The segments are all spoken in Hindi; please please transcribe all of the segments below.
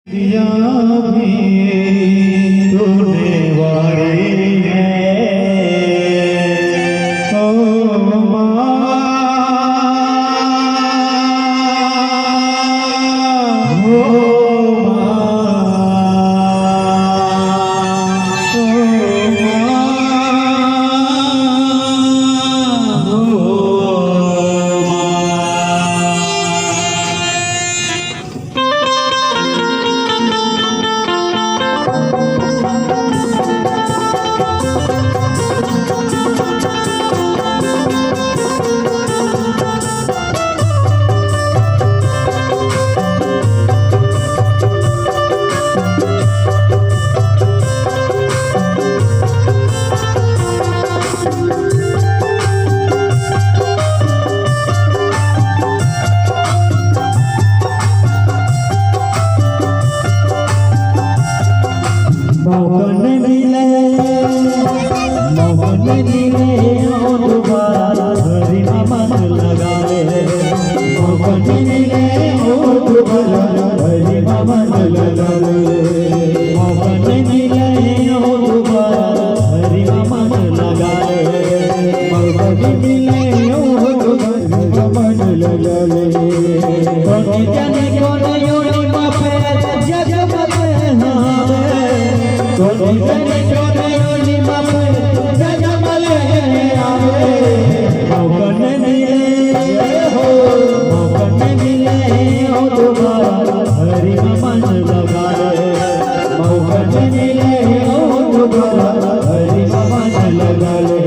दिया भी तूने वारी है ओ माँ, ओ मौकन मिले और दोबारा हरी मन लगा ले, मौकन मिले और दोबारा हरी मन लगा ले, मौकन मिले और दोबारा हरी मन लगा ले, मौकन मिले और दोबारा मन लगा ले। कोनी जाने कोने योनी मापे जग मते नावे, कोनी जाने कोने योनी मापे मौकन मिले हो, मौकन मिले हो दोबारा हरी मन लगा ले, मौकन मिले हो दोबारा हरी मन लगा ले।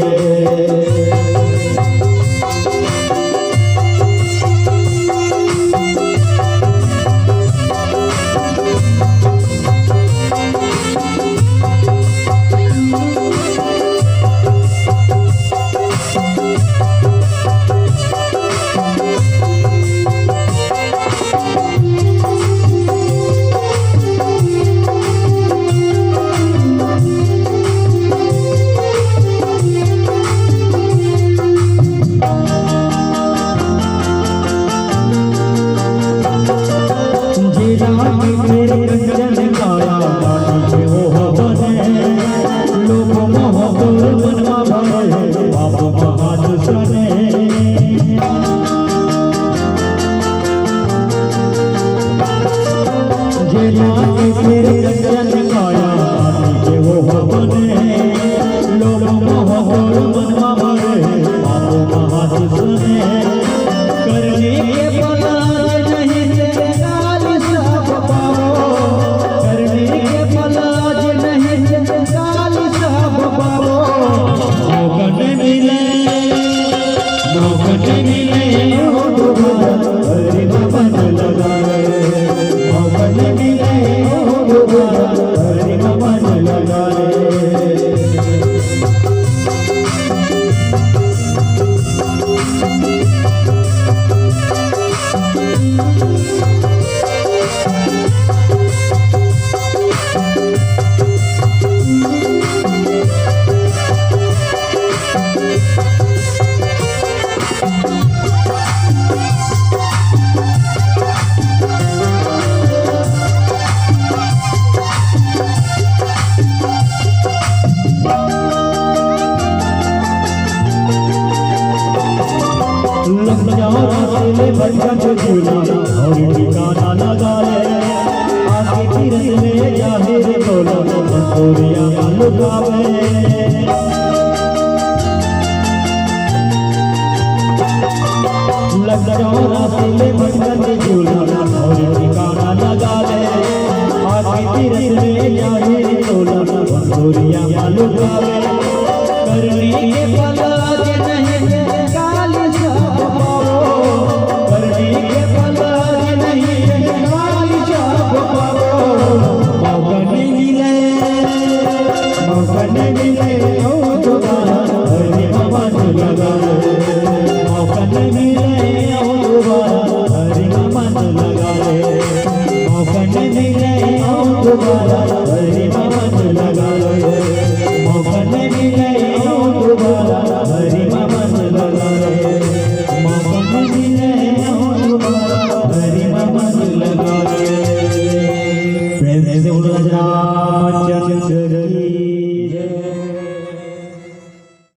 भटकन झूला और ठिकाना लगा ले, आगे तीरथ ले जाहे रे बोलो मंसूरिया लुकावे, लग जाओ रास्ते में भटकन झूला और ठिकाना लगा ले, आगे तीरथ ले जाहे रे बोलो मंसूरिया लुकावे, करनी के पलाज नहीं काली सब पाओ, करनी के पलाज नहीं काली सब पाओ, मौकन मिले ओ दोबारा हरी मन लगा ले, मौकन मिले ओ दोबारा हरी मन लगा ले, मौकन मिले ओ दोबारा हरी मन लगा ले, मौकन मिले ओ दोबारा हरी मन लगा ले, मौकन मिले ओ दोबारा हरी मन लगा ले। प्रेम से बोलो राज राम